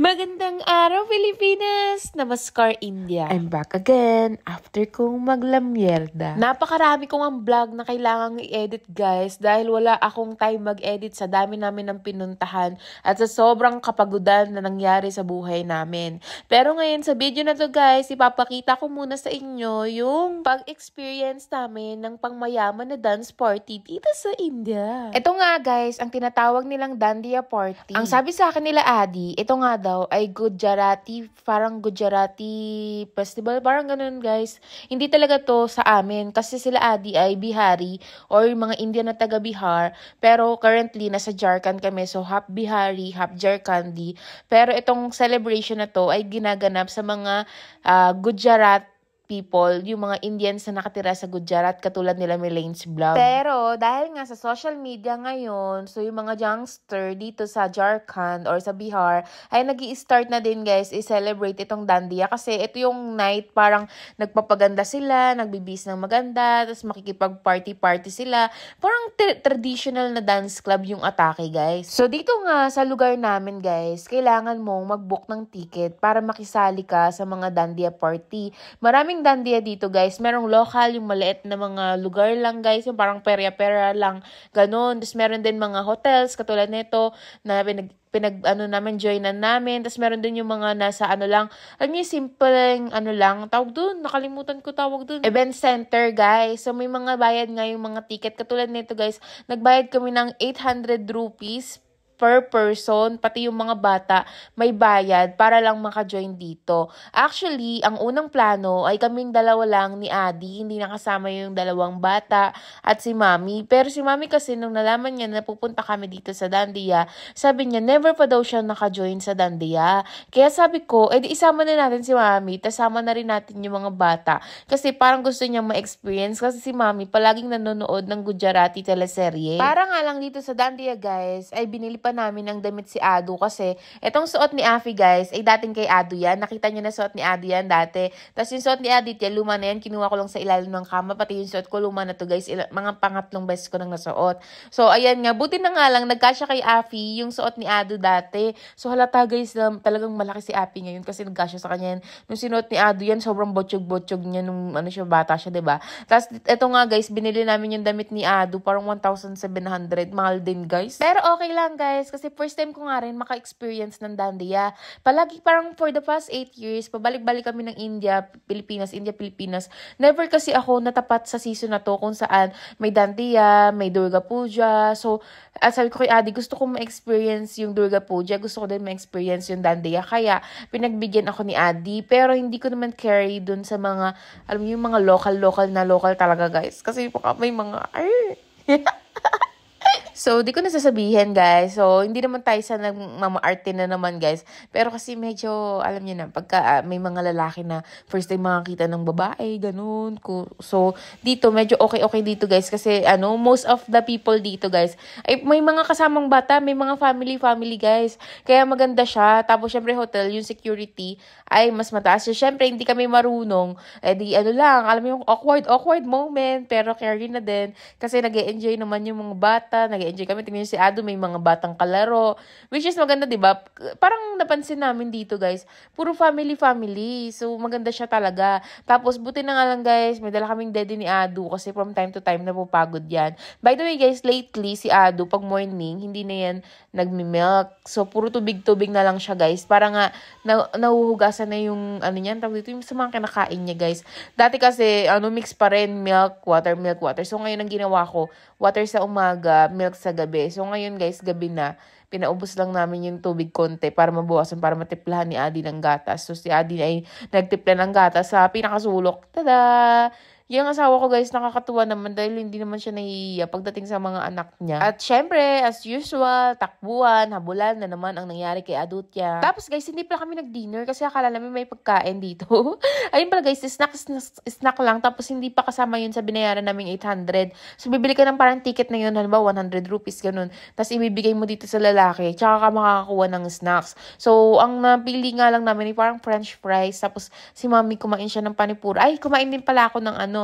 Magandang araw, Pilipinas! Namaskar, India! I'm back again after kong maglamyerda. Napakarami kong ang vlog na kailangang i-edit, guys, dahil wala akong time mag-edit sa dami namin ng pinuntahan at sa sobrang kapagudan na nangyari sa buhay namin. Pero ngayon sa video na to, guys, ipapakita ko muna sa inyo yung pag-experience namin ng pangmayaman na dance party dito sa India. Ito nga, guys, ang tinatawag nilang Dandiya Party. Ang sabi sa akin nila, Adi, ito nga daw ay Gujarati, parang Gujarati festival, parang ganun, guys. Hindi talaga to sa amin kasi sila Adi ay Bihari or mga Indian na taga Bihar, pero currently nasa Jharkhand kami, so half Bihari, half Jharkhandi. Pero itong celebration na to ay ginaganap sa mga Gujarat people, yung mga Indians na nakatira sa Gujarat, katulad nila Milane's Vlog. Pero dahil nga sa social media ngayon, so yung mga youngster dito sa Jharkhand or sa Bihar ay nag-i-start na din, guys, i-celebrate itong Dandiya kasi ito yung night parang nagpapaganda sila, nagbibis ng maganda, tapos makikipag-party-party sila. Parang traditional na dance club yung atake, guys. So dito nga sa lugar namin, guys, kailangan mong mag-book ng ticket para makisali ka sa mga Dandiya party. Maraming Dandiya dito, guys. Merong local, yung maliit na mga lugar lang, guys. Yung parang perya-perya lang. Ganon. Tapos meron din mga hotels, katulad nito, na joinan namin. Tapos meron din yung mga nasa lang, alam niyo, simpleng lang, tawag dun, nakalimutan ko tawag dun. Event center, guys. So may mga bayad nga yung mga ticket. Katulad nito, guys, nagbayad kami ng 800 rupees per person, pati yung mga bata, may bayad para lang maka-join dito. Actually, ang unang plano ay kaming dalawa lang ni Adi, hindi nakasama yung dalawang bata at si Mami. Pero si Mami kasi nung nalaman niya na pupunta kami dito sa Dandiya, sabi niya never pa daw siya naka-join sa Dandiya. Kaya sabi ko, edi isama na natin si Mami, tas sama na rin natin yung mga bata. Kasi parang gusto niyang ma-experience kasi si Mami palaging nanonood ng Gujarati teleserye. Para nga lang dito sa Dandiya, guys, ay binili pa namin ng damit si Adu kasi itong suot ni Afi, guys, ay dating kay Adu yan. Nakita niyo na suot ni Adu yan dati. Tapos yung suot ni Aditya, luma na yan. Kinuha ko lang sa ilalim ng kama. Pati yung suot ko, luma na to, guys. Mga pangatlong beses ko nang nasuot. So, ayan nga. Buti na nga lang, nagkasya kay Afi yung suot ni Adu dati. So, halata, guys, talagang malaki si Afi ngayon kasi nagkasya sa kanya yan. Nung sinuot ni Adu yan, sobrang botsyog-botsyog niya nung bata siya, diba? Tapos, ito nga, guys, binili namin yung damit ni Adu. Parang 1,700. Mahal din, guys. Pero okay lang, guys, kasi first time ko nga rin maka-experience ng Dandiya. Palagi parang for the past 8 years, pabalik-balik kami ng India, Pilipinas. Never kasi ako natapat sa season na to kung saan may Dandiya, may Durga Puja. So, sabi ko kay Adi, gusto ko ma-experience yung Durga Puja. Gusto ko din ma-experience yung Dandiya. Kaya, pinagbigyan ako ni Adi. Pero hindi ko naman carry dun sa mga, alam mo yung mga local talaga, guys. Kasi may mga, So, di ko nasasabihin, guys. So, hindi naman tayo sa nagmamaarte na naman, guys. Pero kasi medyo, alam niyo na, pagka may mga lalaki na first time makakita ng babae, ganun. So, dito, medyo okay dito, guys. Kasi, most of the people dito, guys, ay may mga kasamang bata, may mga family, guys. Kaya maganda siya. Tapos, syempre, hotel, yung security ay mas mataas. So, syempre, hindi kami marunong. Lang, alam mo yung awkward moment. Pero, carry na din. Kasi, nag-e-enjoy naman yung mga bata, enjoy kami. Tingnan niyo si Ado, may mga batang kalaro. Which is maganda, diba? Parang napansin namin dito, guys. Puro family. So, maganda siya talaga. Tapos, buti na nga lang, guys, may dala kaming daddy ni Ado kasi from time to time napupagod yan. By the way, guys, lately, si Ado, pag morning, hindi na yan nagmi-milk. So, puro tubig na lang siya, guys. Para nga, nahuhugasan na yung, niyan, tawag dito, yung sa mga kinakain niya, guys. Dati kasi, mix pa rin, milk, water. So, ngayon, ang ginawa ko, water sa umaga, milk sa gabi. So, ngayon, guys, gabi na, pinaubos lang namin yung tubig konti para mabawasan, para matiplahan ni Adi ng gatas. So, si Adi ay nagtipla ng gatas sa pinakasulok. Tada! Yung asawa ko, guys, nakakatuwa naman dahil hindi naman siya nahihiya pagdating sa mga anak niya. At syempre, as usual, takbuhan, habulan na naman ang nangyari kay Adutya. Tapos, guys, hindi pala kami nag-dinner kasi akala namin may pagkain dito. Ayun pala, guys, snack lang. Tapos, hindi pa kasama yun sa binayaran namin 800. So, bibili ka ng parang ticket na yun, halimbawa 100 rupees, ganun. Tapos, ibibigay mo dito sa lalaki. Tsaka ka makakakuha ng snacks. So, ang napili nga lang namin ay parang french fries. Tapos, si Mami kumain siya ng panipura. Ay, kumain din pala ako ng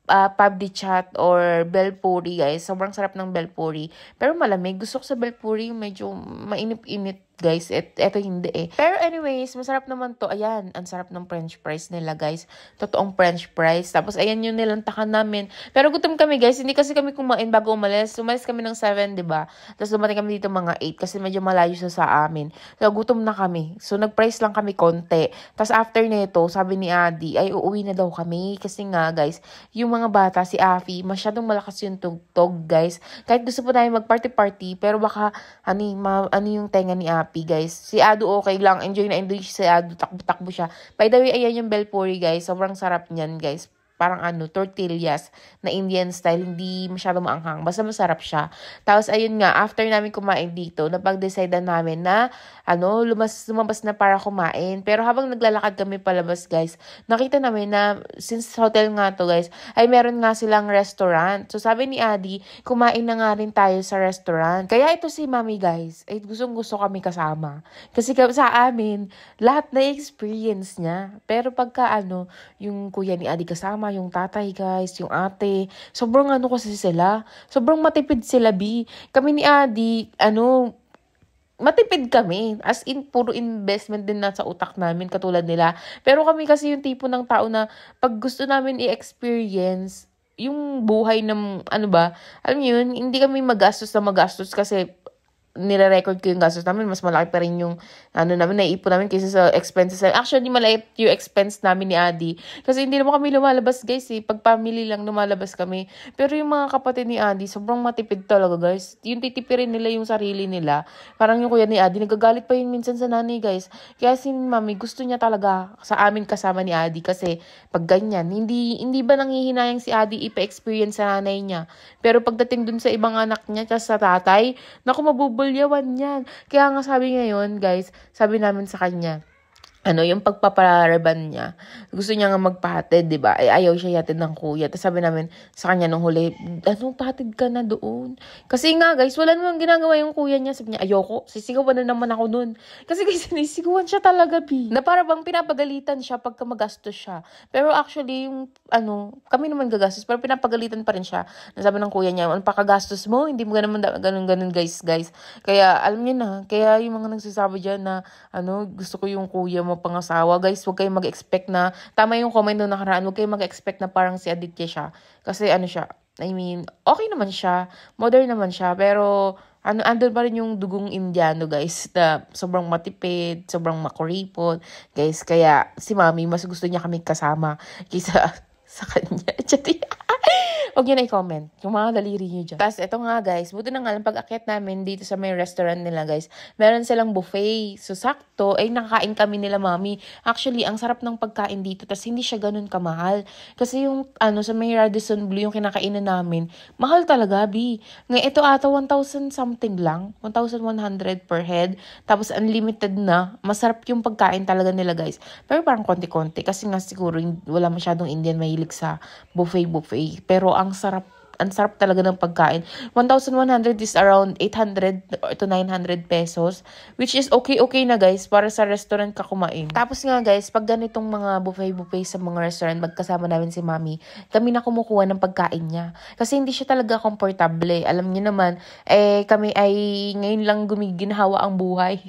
pabdi chat or belpuri, guys. Sobrang sarap ng belpuri. Pero malamig. Gusto ko sa belpuri yung medyo mainit-init guys. Eto hindi eh. Pero anyways, masarap naman to. Ayan, ang sarap ng french fries nila, guys. Totoong french fries. Tapos, ayan yung nilantakan namin. Pero gutom kami, guys. Hindi kasi kami kumain bago umalis. Umalis kami ng 7, diba? Tapos, dumating kami dito mga 8 kasi medyo malayo siya sa amin. So, gutom na kami. So, nag-price lang kami konti. Tapos, after nito, sabi ni Adi, ay uuwi na daw kami. Kasi nga, guys, yung mga bata, si Afi, masyadong malakas yung tugtog, guys. Kahit gusto po tayo mag-party-party, pero baka, ano yung tenga ni Afi, guys. Si Ado okay lang. Enjoy na enjoy si Ado. Takbo-takbo siya. By the way, ayan yung Belpuri, guys. Sobrang sarap niyan, guys. Parang tortillas na Indian style, hindi masyado maanghang. Basta masarap siya. Tapos, ayun nga, after namin kumain dito, napag-decide namin na, lumabas na para kumain. Pero habang naglalakad kami palabas, guys, nakita namin na, since hotel nga to, guys, ay meron nga silang restaurant. So, sabi ni Adi, kumain na nga rin tayo sa restaurant. Kaya ito si Mami, guys, ay gustong-gusto kami kasama. Kasi sa amin, lahat na experience niya. Pero pagka, yung kuya ni Adi kasama, yung tatay, guys, yung ate. Sobrang kasi sila. Sobrang matipid sila, B. Kami ni Adi, matipid kami. As in, puro investment din na sa utak namin, katulad nila. Pero kami kasi yung tipo ng tao na pag gusto namin i-experience yung buhay ng, alam mo yun, hindi kami magastos kasi nire-record ko yung gastos namin, mas malaki pa rin yung namin, naiipon namin kaysa sa expenses. Actually, malaki yung expense namin ni Adi. Kasi hindi naman kami lumalabas, guys, eh. Pag family lang, lumalabas kami. Pero yung mga kapatid ni Adi, sobrang matipid talaga, guys. Yung titipirin nila yung sarili nila. Parang yung kuya ni Adi, nagagalit pa yun minsan sa nanay, guys. Kaya si Mami, gusto niya talaga sa amin kasama ni Adi. Kasi pag ganyan, hindi ba nanghihinayang si Adi ipa-experience sa nanay niya. Pero pagdating dun sa ibang anak niya, sa tatay, naku, mabubulyawan yan. Kaya nga sabi ngayon, guys, sabi namin sa kanya, yung pagpaparaban niya, gusto niya nga magpahatid, di ba? Ay, ayaw siya yatid ng kuya. Tapos sabi namin sa kanya nung huli, pahatid ka na doon? Kasi nga, guys, wala namang ginagawa yung kuya niya. Sabi niya, ayoko, sisigawan na naman ako nun. Kasi guys, sinisigawan siya talaga, Bi. Na para bang pinapagalitan siya pagka magastos siya. Pero actually, yung, kami naman gagastos, pero pinapagalitan pa rin siya. Nasabi ng kuya niya, pakagastos mo? Hindi mo naman ganun, guys. Kaya, alam niyo na, kaya yung mga nagsasabi dyan na, gusto ko yung kuya mo pangasawa, guys, huwag kayong mag-expect na, tama yung comment nung nakaraan, huwag kayong mag-expect na parang si Aditya siya. Kasi siya, okay naman siya, modern naman siya, pero, andun pa rin yung dugong Indiano, guys, na sobrang matipid, sobrang makuripot, guys, kaya si Mami, mas gusto niya kami kasama kaysa sa kanya. Huwag nyo na i-comment yung mga daliri nyo dyan. Tapos, ito nga, guys, buti na nga lang pag-akyat namin dito sa may restaurant nila, guys, meron silang buffet. So, sakto, ay nakakain kami nila, Mami. Actually, ang sarap ng pagkain dito, tapos hindi siya ganun kamahal. Kasi yung, sa may Radisson Blue, yung kinakainan namin, mahal talaga, Bi. Ngayon, ito ata 1,000 something lang, 1,100 per head, tapos unlimited na. Masarap yung pagkain talaga nila, guys. Pero parang konti-konti, kasi nga siguro wala masyadong Indian mahilig sa buffet. Pero ang sarap talaga ng pagkain. 1,100 is around 800 to 900 pesos, which is okay na, guys, para sa restaurant ka kumain. Tapos nga, guys, pag ganitong mga buffet sa mga restaurant, magkasama namin si Mami, kami na kumukuha ng pagkain niya. Kasi hindi siya talaga komportable. Alam niyo naman, kami ay ngayon lang ginahawa ang buhay.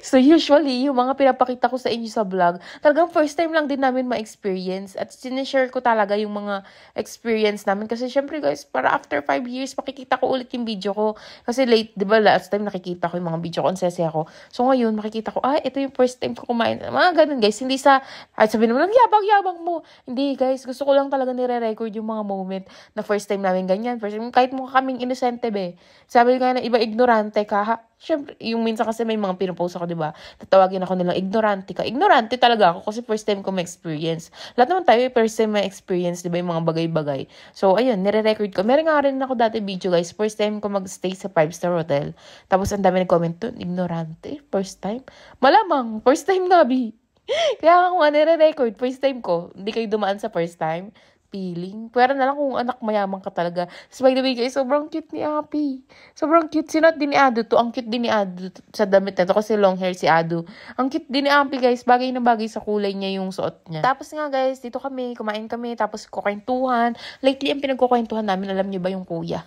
So, usually, yung mga pinapakita ko sa inyo sa vlog, talagang first time lang din namin ma-experience. At sinishare ko talaga yung mga experience namin. Kasi, syempre, guys, para after 5 years, makikita ko ulit yung video ko. Kasi late, di ba, last time nakikita ko yung mga video ko, ansese ako. So, ngayon, makikita ko, ito yung first time ko kumain. Mga ganun, guys. Hindi sabihin naman, yabang mo. Hindi, guys. Gusto ko lang talaga nire-record yung mga moment na first time namin ganyan. First time, kahit mukha kaming inosente, be. Sabi nga na iba, ignorante ka, ha? Siyempre, yung minsan kasi may mga pinupost ako, diba? Tatawagin ako nilang, ignorante ka. Ignorante talaga ako kasi first time ko ma-experience. Lahat naman tayo, first time ma-experience, diba? Yung mga bagay-bagay. So, ayun, nire-record ko. Meron nga rin ako dati video, guys. First time ko mag-stay sa 5-star hotel. Tapos, ang dami nag-comment doon, ignorante, first time. Malamang, first time nga, Bi. Kaya ako nga, nire-record, first time ko. Hindi kayo dumaan sa first time. Feeling. Pwera na lang kung anak mayaman ka talaga. So, by the way, guys, sobrang cute ni Api. Sobrang cute. Sinot din ni Ado to. Ang cute din ni Ado sa damit na to kasi long hair si Ado. Ang cute din ni Api, guys. Bagay na bagay sa kulay niya yung suot niya. Tapos nga, guys, dito kumain kami. Tapos kukwentuhan. Lately, ang pinagkukwentuhan namin, alam niyo ba yung kuya?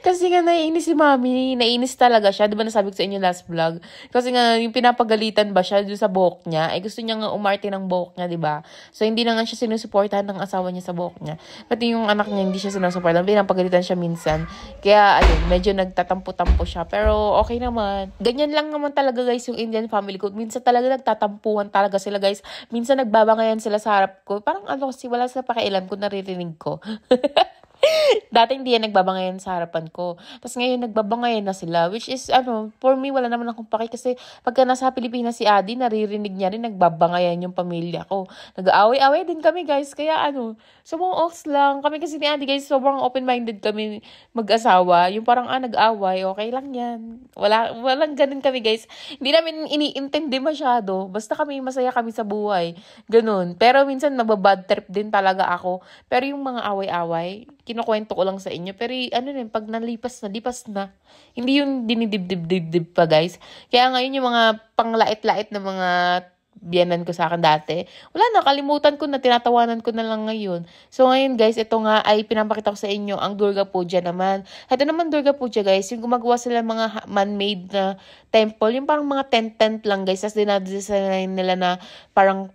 Kasi nga naiinis si mami, naiinis talaga siya. Di ba nasabi ko sa inyo last vlog? Kasi nga yung pinapagalitan ba siya doon sa buhok niya, ay gusto niya nga umarte ng buhok niya, di ba? So hindi na nga siya sinusuportahan ng asawa niya sa buhok niya. Pati yung anak niya hindi siya sinusuportahan, pinapagalitan siya minsan. Kaya ayun, medyo nagtatampo-tampo siya. Pero okay naman. Ganyan lang naman talaga guys yung Indian family ko. Minsan talaga nagtatampuhan talaga sila guys. Minsan nagbabangayan sila sa harap ko. Parang ano kasi wala sa pakialam kung naririnig ko. Dati hindi yan nagbabangayan sa harapan ko. Tapos ngayon nagbabangayan na sila. Which is, for me, wala naman akong pake. Kasi pagka nasa Pilipinas si Adi, naririnig niya rin nagbabangayan yung pamilya ko. Nag-aaway-away din kami, guys. Kaya sumuoks lang. Kami kasi ni Adi, guys, sobrang open-minded kami mag-asawa. Yung parang, nag-aaway, okay lang yan. Walang ganun kami, guys. Hindi namin iniintindi masyado. Basta kami, masaya kami sa buhay. Ganun. Pero minsan, nababad trip din talaga ako. Pero yung mga away-away, kinukwento ko lang sa inyo. Pero pag nalipas na. Hindi yung dinidibdib pa guys. Kaya ngayon yung mga panglait-lait na mga biyanan ko sa akin dati. Wala na, kalimutan ko na, tinatawanan ko na lang ngayon. So ngayon guys, ito nga ay pinapakita ko sa inyo ang Durga Puja naman. Ito naman Durga Puja guys, yung gumagawa sila mga man-made na temple, yung parang mga tent lang guys. Tapos dinadesign nila na parang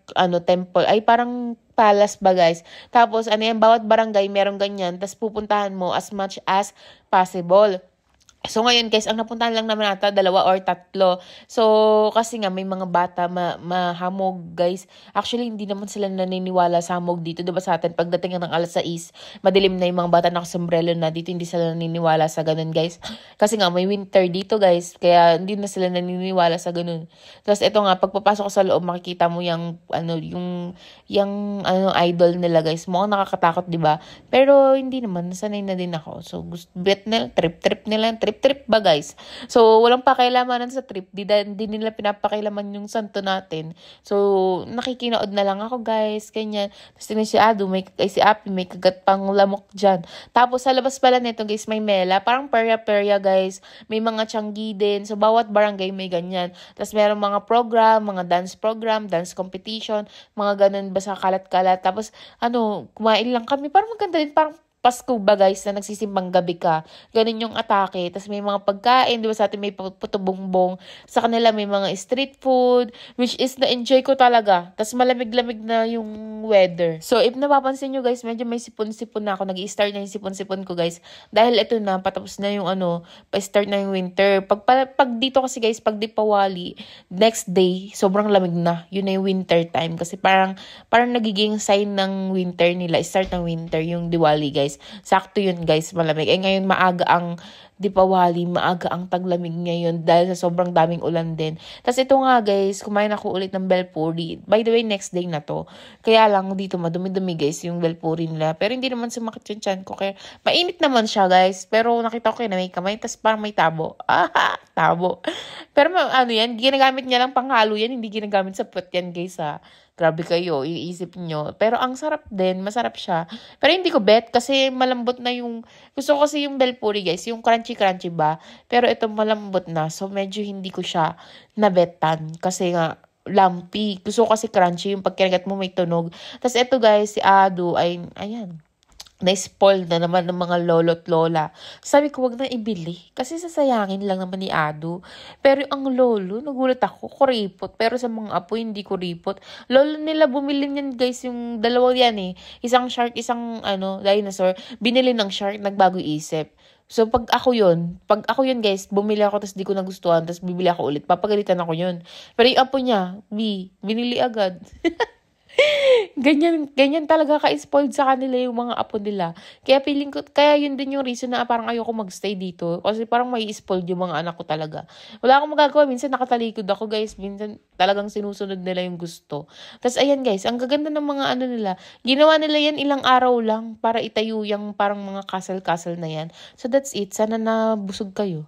temple, ay parang palace ba guys. Tapos bawat barangay merong ganyan. Tapos pupuntahan mo as much as possible. So ngayon guys, ang napuntahan lang naman ata 2 or 3. So kasi nga may mga bata mahamog guys. Actually hindi naman sila naniniwala sa hamog dito, 'di ba sa atin pagdating ng alas 6, madilim na yung mga bata nakasombrero na, dito hindi sila naniniwala sa ganun guys. Kasi nga may winter dito guys, kaya hindi na sila naniniwala sa ganun. Tapos ito nga pagpapasok ko sa loob makikita mo yung idol nila guys. Mukhang nakakatakot 'di ba? Pero hindi naman, nasanay na din ako. So bet na trip nila, trip ba guys? So, walang pakialamanan sa trip. Di nila pinapakailaman yung santo natin. So, nakikinood na lang ako guys. Ganyan. Tapos si Ado, si Api, may kagat pang lamok dyan. Tapos, sa labas pala nito guys, may mela. Parang perya-perya guys. May mga tiyanggi din. So, bawat barangay may ganyan. Tapos, meron mga program, mga dance program, dance competition, mga ganun ba sa kalat-kalat. Tapos, kumain lang kami. Parang maganda din. Parang Pasko ba guys na nagsisimbang gabi ka. Ganun yung atake. Tapos may mga pagkain. Di ba sa atin may puto-bongbong. Sa kanila may mga street food. Which is na-enjoy ko talaga. Tapos malamig-lamig na yung weather. So if napapansin nyo guys, medyo may sipon-sipon na ako. Nag-i-start na yung sipon-sipon ko guys. Dahil ito na, patapos na yung pa-start na yung winter. Pag dito kasi guys, pag Dipawali, next day, sobrang lamig na. Yun na yung winter time. Kasi parang nagiging sign ng winter nila. Start ng winter yung Diwali guys. Sakto yun guys, malamig. Ngayon maaga ang Dipawali, maaga ang taglamig ngayon dahil sa sobrang daming ulan din. Tapos ito nga guys, kumain ako ulit ng belpuri. By the way, next day na to. Kaya lang dito madumi-dumi guys yung belpuri nila. Pero hindi naman sumakit yung tiyan ko. Kaya mainit naman siya guys. Pero nakita ko na may kamay. Tapos parang may tabo. Tabo. Pero yan, ginagamit niya lang panghalo yan. Hindi ginagamit sa puwet yan guys ha. Grabe kayo, iisip nyo. Pero ang sarap din, masarap siya. Pero hindi ko bet kasi malambot na yung, gusto ko kasi yung belpuri guys, yung crunchy-crunchy ba? Pero ito malambot na, so medyo hindi ko siya nabetan. Kasi nga, lumpy. Gusto ko kasi crunchy, yung pagkinagat mo may tunog. Tapos ito guys, si Ado ay, ayan, na-spoil na naman ng mga lolo't lola. Sabi ko, wag na ibili. Kasi sasayangin lang naman ni Ado. Pero ang lolo, nagulat ako, kuripot. Pero sa mga apo, hindi kuripot. Lolo nila bumili niyan guys, yung dalawa yan eh. Isang shark, isang dinosaur. Binili ng shark, nagbago isip. So, pag ako yun guys, bumili ako, tapos di ko nagustuhan, tapos bibili ako ulit. Papagalitan ako yun. Pero yung apo niya, binili agad. Ganyan talaga ka-spoiled sa kanila yung mga apo nila. Kaya yun din yung reason na parang ayoko magstay dito. Kasi parang may spoiled yung mga anak ko talaga. Wala akong magagawa. Minsan nakatalikod ako guys. Minsan talagang sinusunod nila yung gusto. Tapos ayan guys, ang gaganda ng mga nila. Ginawa nila yan ilang araw lang para itayo yung parang mga castle-castle na yan. So that's it. Sana nabusog kayo.